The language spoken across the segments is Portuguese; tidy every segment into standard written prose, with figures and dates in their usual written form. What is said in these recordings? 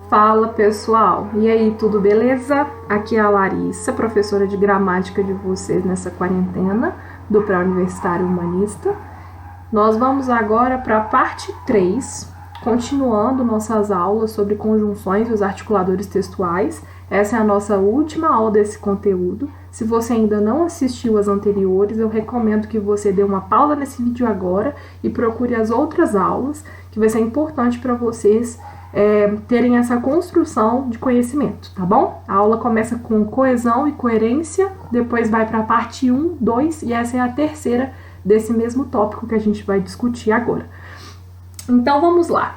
Fala pessoal, e aí, tudo beleza? Aqui é a Larissa, professora de gramática de vocês nessa quarentena do Pré-Universitário Humanista. Nós vamos agora para a parte 3, continuando nossas aulas sobre conjunções e os articuladores textuais. Essa é a nossa última aula desse conteúdo. Se você ainda não assistiu as anteriores, eu recomendo que você dê uma pausa nesse vídeo agora e procure as outras aulas, que vai ser importante para vocês terem essa construção de conhecimento, tá bom? A aula começa com coesão e coerência, depois vai para a parte 1, 2 e essa é a terceira desse mesmo tópico que a gente vai discutir agora. Então vamos lá.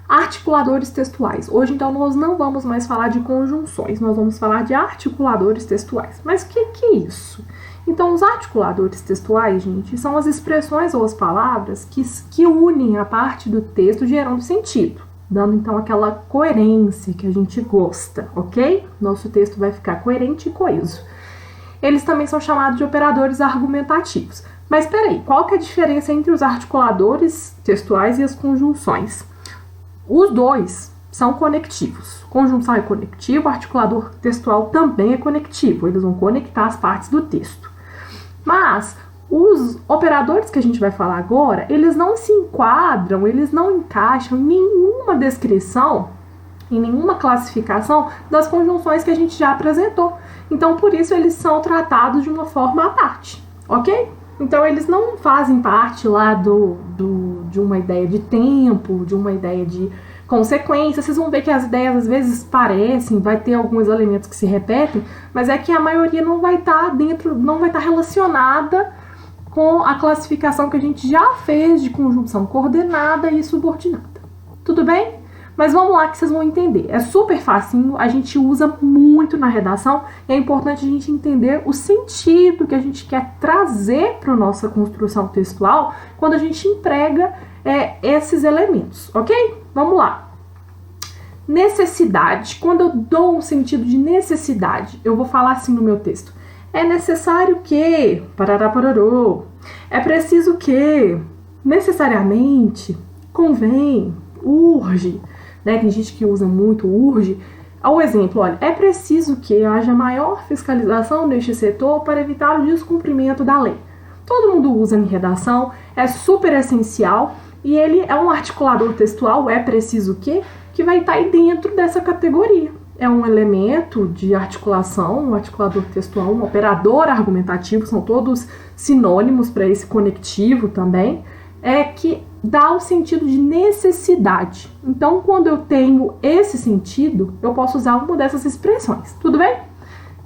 Articuladores textuais. Hoje então nós não vamos mais falar de conjunções, nós vamos falar de articuladores textuais. Mas o que é isso? Então os articuladores textuais, gente, são as expressões ou as palavras que unem a parte do texto gerando sentido, dando então aquela coerência que a gente gosta, ok? Nosso texto vai ficar coerente e coeso. Eles também são chamados de operadores argumentativos. Mas peraí, qual que é a diferença entre os articuladores textuais e as conjunções? Os dois são conectivos. Conjunção é conectivo, articulador textual também é conectivo. Eles vão conectar as partes do texto. Mas os operadores que a gente vai falar agora, eles não se enquadram, eles não encaixam em nenhuma descrição, em nenhuma classificação das conjunções que a gente já apresentou. Então, por isso, eles são tratados de uma forma à parte, ok? Então, eles não fazem parte lá de uma ideia de tempo, de uma ideia de consequência. Vocês vão ver que as ideias às vezes parecem, vai ter alguns elementos que se repetem, mas é que a maioria não vai estar dentro, não vai estar relacionada com a classificação que a gente já fez de conjunção coordenada e subordinada. Tudo bem? Mas vamos lá que vocês vão entender. É super facinho, a gente usa muito na redação e é importante a gente entender o sentido que a gente quer trazer para a nossa construção textual quando a gente emprega esses elementos, ok? Vamos lá. Necessidade. Quando eu dou um sentido de necessidade, eu vou falar assim no meu texto. É necessário que, parará, pararô, é preciso que, necessariamente, convém, urge, né? Tem gente que usa muito urge. Ao exemplo, olha, é preciso que haja maior fiscalização neste setor para evitar o descumprimento da lei. Todo mundo usa em redação, é super essencial e ele é um articulador textual, é preciso que vai estar aí dentro dessa categoria. É um elemento de articulação, um articulador textual, um operador argumentativo, são todos sinônimos para esse conectivo também, que dá o sentido de necessidade. Então, quando eu tenho esse sentido, eu posso usar uma dessas expressões, tudo bem?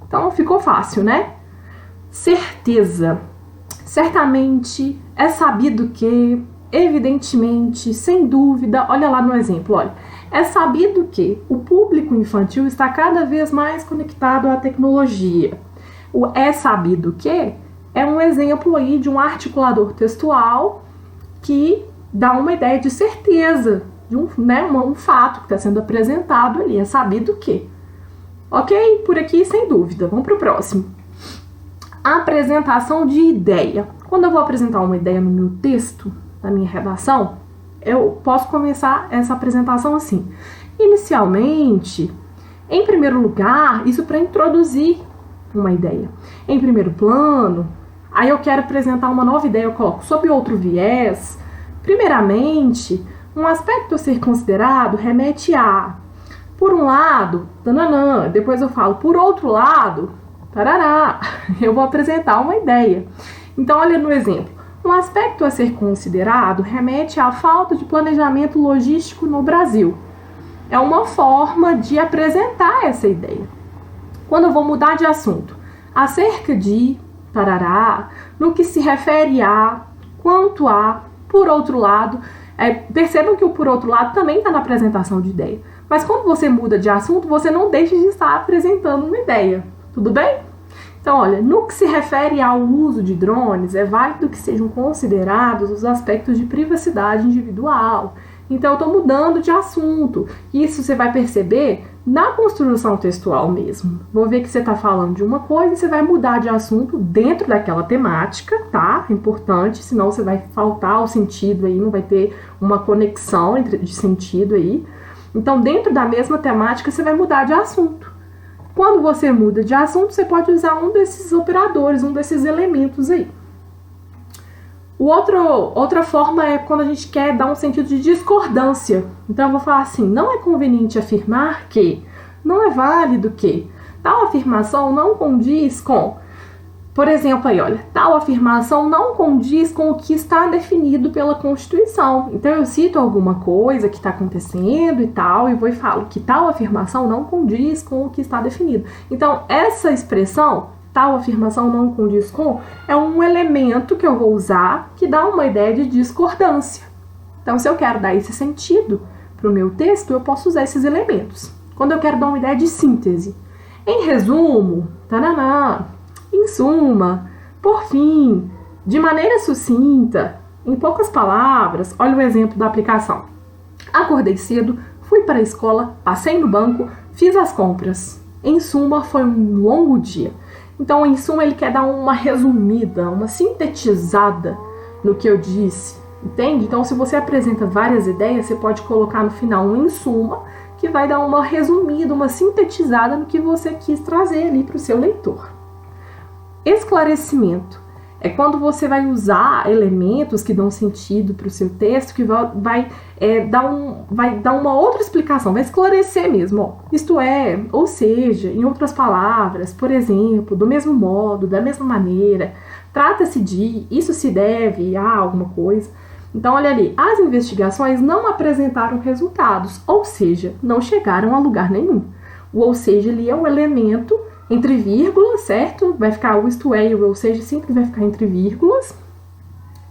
Então, ficou fácil, né? Certeza. Certamente, é sabido que, evidentemente, sem dúvida, olha lá no exemplo, olha. É sabido que o público infantil está cada vez mais conectado à tecnologia. O é sabido que é um exemplo aí de um articulador textual que dá uma ideia de certeza, de um fato que está sendo apresentado ali. É sabido que. Ok? Por aqui, sem dúvida. Vamos para o próximo. Apresentação de ideia. Quando eu vou apresentar uma ideia no meu texto, na minha redação, eu posso começar essa apresentação assim. Inicialmente, em primeiro lugar, isso para introduzir uma ideia. Em primeiro plano, aí eu quero apresentar uma nova ideia, eu coloco sob outro viés. Primeiramente, um aspecto a ser considerado remete a, por um lado, tananã, depois eu falo, por outro lado, tarará. Eu vou apresentar uma ideia. Então, olha no exemplo. Um aspecto a ser considerado remete à falta de planejamento logístico no Brasil. É uma forma de apresentar essa ideia. Quando eu vou mudar de assunto, acerca de, tarará, no que se refere a, quanto a, por outro lado, percebam que o por outro lado também está na apresentação de ideia. Mas quando você muda de assunto, você não deixa de estar apresentando uma ideia. Tudo bem? Então, olha, no que se refere ao uso de drones, é válido que sejam considerados os aspectos de privacidade individual. Então, eu estou mudando de assunto. Isso você vai perceber na construção textual mesmo. Vou ver que você está falando de uma coisa e você vai mudar de assunto dentro daquela temática, tá? É importante, senão você vai faltar o sentido aí, não vai ter uma conexão de sentido aí. Então, dentro da mesma temática, você vai mudar de assunto. Quando você muda de assunto, você pode usar um desses operadores, um desses elementos aí. Outra forma é quando a gente quer dar um sentido de discordância. Então, eu vou falar assim, não é conveniente afirmar que, não é válido que, tal afirmação não condiz com... Por exemplo, aí, olha, tal afirmação não condiz com o que está definido pela Constituição. Então, eu cito alguma coisa que está acontecendo e tal, e vou e falo que tal afirmação não condiz com o que está definido. Então, essa expressão, tal afirmação não condiz com, é um elemento que eu vou usar que dá uma ideia de discordância. Então, se eu quero dar esse sentido para o meu texto, eu posso usar esses elementos. Quando eu quero dar uma ideia de síntese. Em resumo, taraná, em suma, por fim, de maneira sucinta, em poucas palavras, olha o exemplo da aplicação. Acordei cedo, fui para a escola, passei no banco, fiz as compras. Em suma, foi um longo dia. Então, em suma, ele quer dar uma resumida, uma sintetizada no que eu disse, entende? Então, se você apresenta várias ideias, você pode colocar no final um em suma, que vai dar uma resumida, uma sintetizada no que você quis trazer ali para o seu leitor. Esclarecimento é quando você vai usar elementos que dão sentido para o seu texto, que vai dar uma outra explicação, vai esclarecer mesmo. Ó. Isto é, ou seja, em outras palavras, por exemplo, do mesmo modo, da mesma maneira, trata-se de, isso se deve a alguma coisa. Então, olha ali, as investigações não apresentaram resultados, ou seja, não chegaram a lugar nenhum. O ou seja ali é um elemento entre vírgulas, certo? Vai ficar o isto é e o ou seja sempre vai ficar entre vírgulas.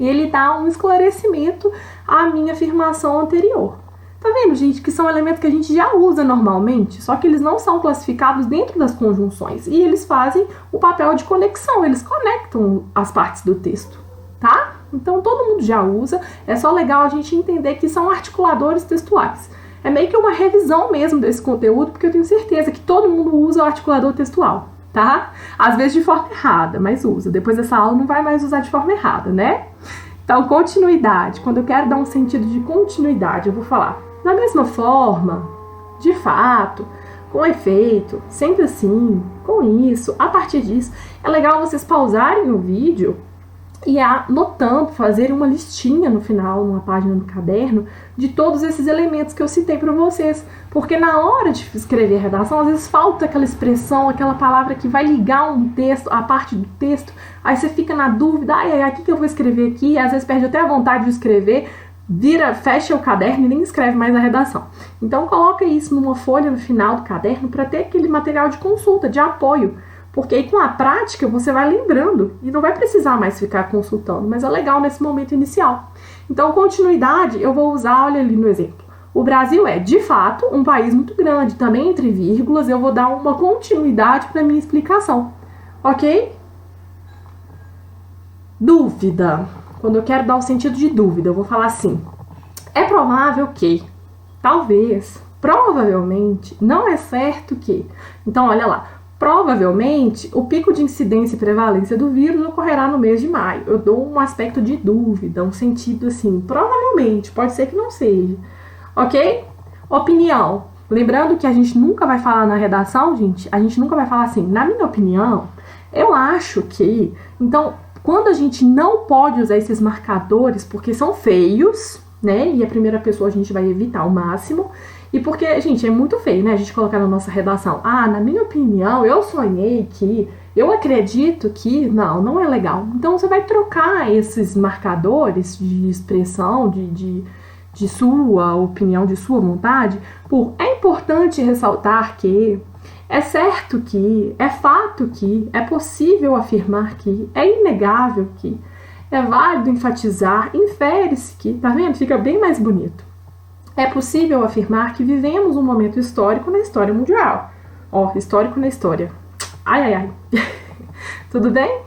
E ele dá um esclarecimento à minha afirmação anterior. Tá vendo, gente, que são elementos que a gente já usa normalmente, só que eles não são classificados dentro das conjunções. E eles fazem o papel de conexão, eles conectam as partes do texto, tá? Então todo mundo já usa, é só legal a gente entender que são articuladores textuais. É meio que uma revisão mesmo desse conteúdo, porque eu tenho certeza que todo mundo usa o articulador textual, tá? Às vezes de forma errada, mas usa. Depois dessa aula não vai mais usar de forma errada, né? Então, continuidade. Quando eu quero dar um sentido de continuidade, eu vou falar da mesma forma, de fato, com efeito, sempre assim, com isso, a partir disso. É legal vocês pausarem o vídeo e anotando, fazer uma listinha no final, numa página do caderno, de todos esses elementos que eu citei para vocês. Porque na hora de escrever a redação, às vezes falta aquela expressão, aquela palavra que vai ligar um texto, a parte do texto, aí você fica na dúvida, o que eu vou escrever aqui? E às vezes perde até a vontade de escrever, fecha o caderno e nem escreve mais a redação. Então coloca isso numa folha no final do caderno para ter aquele material de consulta, de apoio. Porque aí com a prática você vai lembrando e não vai precisar mais ficar consultando, mas é legal nesse momento inicial. Então, continuidade, eu vou usar, olha ali no exemplo. O Brasil é, de fato, um país muito grande, também entre vírgulas, eu vou dar uma continuidade para minha explicação, ok? Dúvida. Quando eu quero dar o sentido de dúvida, eu vou falar assim, é provável que, talvez, provavelmente, não é certo que. Então, olha lá. Provavelmente, o pico de incidência e prevalência do vírus ocorrerá no mês de maio. Eu dou um aspecto de dúvida, um sentido assim, provavelmente, pode ser que não seja. Ok? Opinião. Lembrando que a gente nunca vai falar na redação, gente, a gente nunca vai falar assim, na minha opinião, eu acho que... Então, quando a gente não pode usar esses marcadores, porque são feios, né? E a primeira pessoa a gente vai evitar ao máximo. E porque, gente, é muito feio, né? A gente colocar na nossa redação, na minha opinião, eu sonhei que, eu acredito que, não é legal. Então, você vai trocar esses marcadores de expressão, de sua opinião, de sua vontade, por é importante ressaltar que, é certo que, é fato que, é possível afirmar que, é inegável que, é válido enfatizar, infere-se que, tá vendo? Fica bem mais bonito. É possível afirmar que vivemos um momento histórico na história mundial. Histórico na história. Ai. Tudo bem?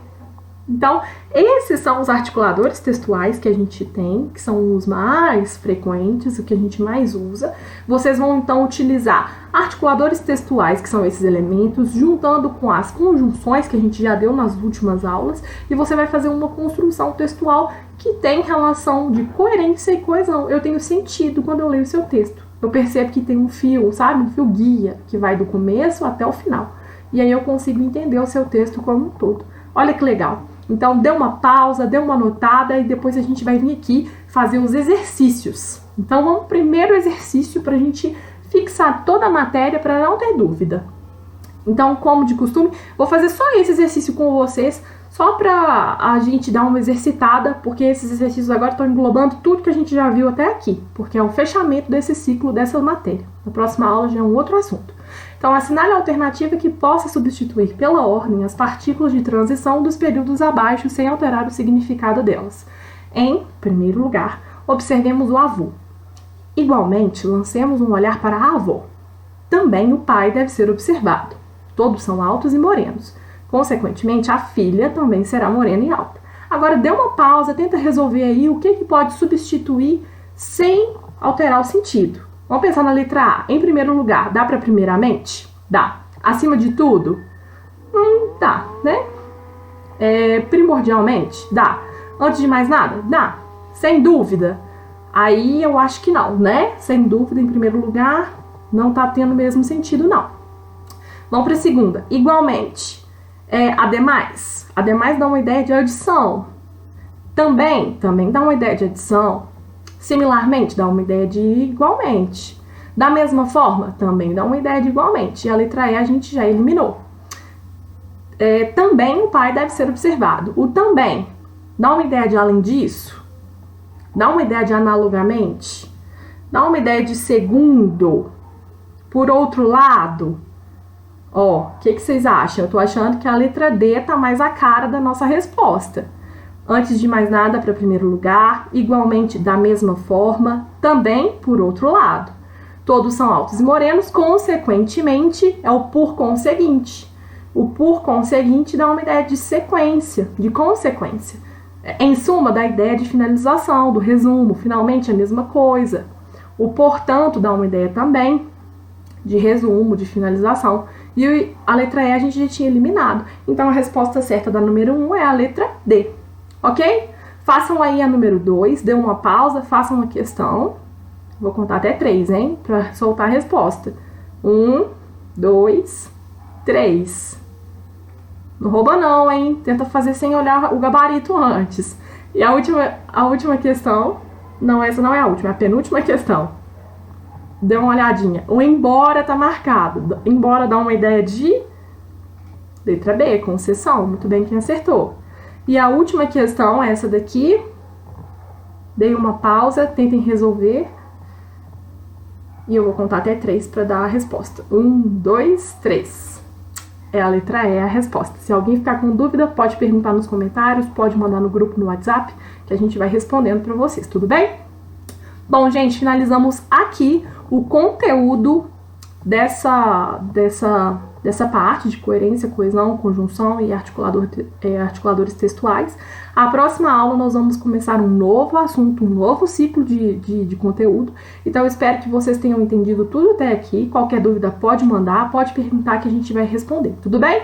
Então, esses são os articuladores textuais que a gente tem, que são os mais frequentes, o que a gente mais usa. Vocês vão, então, utilizar articuladores textuais, que são esses elementos, juntando com as conjunções que a gente já deu nas últimas aulas, e você vai fazer uma construção textual que tem relação de coerência e coesão. Eu tenho sentido quando eu leio o seu texto. eu percebo que tem um fio, sabe? Um fio guia, que vai do começo até o final. E aí eu consigo entender o seu texto como um todo. Olha que legal. Então, dê uma pausa, dê uma anotada e depois a gente vai vir aqui fazer os exercícios. Então, vamos pro primeiro exercício para a gente fixar toda a matéria para não ter dúvida. Então, como de costume, vou fazer só esse exercício com vocês, só para a gente dar uma exercitada, porque esses exercícios agora estão englobando tudo que a gente já viu até aqui, porque é o fechamento desse ciclo, dessa matéria. Na próxima aula já é um outro assunto. Então, assinale a alternativa que possa substituir pela ordem as partículas de transição dos períodos abaixo sem alterar o significado delas. Em primeiro lugar, observemos o avô. Igualmente, lancemos um olhar para a avó. Também o pai deve ser observado. Todos são altos e morenos. Consequentemente, a filha também será morena e alta. Agora, dê uma pausa, tenta resolver aí o que pode substituir sem alterar o sentido. Vamos pensar na letra A. Em primeiro lugar, dá para primeiramente? Dá. Acima de tudo? Dá, né? Primordialmente? Dá. Antes de mais nada? Dá. Sem dúvida? Aí eu acho que não, né? Sem dúvida, em primeiro lugar, não tá tendo o mesmo sentido, não. Vamos para a segunda. Igualmente. Ademais. Ademais dá uma ideia de adição. Também dá uma ideia de adição. Similarmente, dá uma ideia de igualmente. Da mesma forma, também dá uma ideia de igualmente. E a letra E a gente já eliminou. Também o pai deve ser observado. O também dá uma ideia de além disso? Dá uma ideia de analogamente? Dá uma ideia de segundo? Por outro lado? O que vocês acham? Eu tô achando que a letra D tá mais a cara da nossa resposta. Antes de mais nada, para primeiro lugar, igualmente da mesma forma, também por outro lado. Todos são altos e morenos, consequentemente, é o por conseguinte. O por conseguinte dá uma ideia de sequência, de consequência. Em suma, dá a ideia de finalização, do resumo, finalmente a mesma coisa. O portanto dá uma ideia também de resumo, de finalização. E a letra E a gente já tinha eliminado. Então a resposta certa da número 1 é a letra D. Ok? Façam aí a número 2, dê uma pausa, façam uma questão. Vou contar até 3, hein? Pra soltar a resposta. 1, 2, 3. Não rouba não, hein? Tenta fazer sem olhar o gabarito antes. E a última questão... Não, essa não é a última, é a penúltima questão. Dê uma olhadinha. O embora tá marcado. Embora dá uma ideia de... Letra B, concessão. Muito bem, quem acertou. E a última questão é essa daqui. Dei uma pausa, tentem resolver. E eu vou contar até 3 para dar a resposta. 1, 2, 3. A letra E a resposta. Se alguém ficar com dúvida, pode perguntar nos comentários, pode mandar no grupo no WhatsApp, que a gente vai respondendo para vocês, tudo bem? Bom, gente, finalizamos aqui o conteúdo dessa parte de coerência, coesão, conjunção e articuladores textuais. A próxima aula nós vamos começar um novo assunto, um novo ciclo de conteúdo. Então eu espero que vocês tenham entendido tudo até aqui. Qualquer dúvida pode mandar, pode perguntar que a gente vai responder, tudo bem?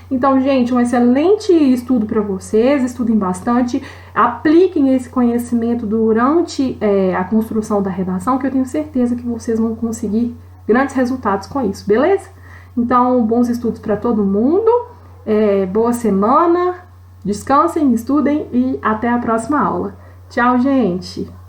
Então, gente, um excelente estudo para vocês, estudem bastante, apliquem esse conhecimento durante a construção da redação, que eu tenho certeza que vocês vão conseguir grandes resultados com isso, beleza? Então, bons estudos para todo mundo, boa semana, descansem, estudem e até a próxima aula. Tchau, gente!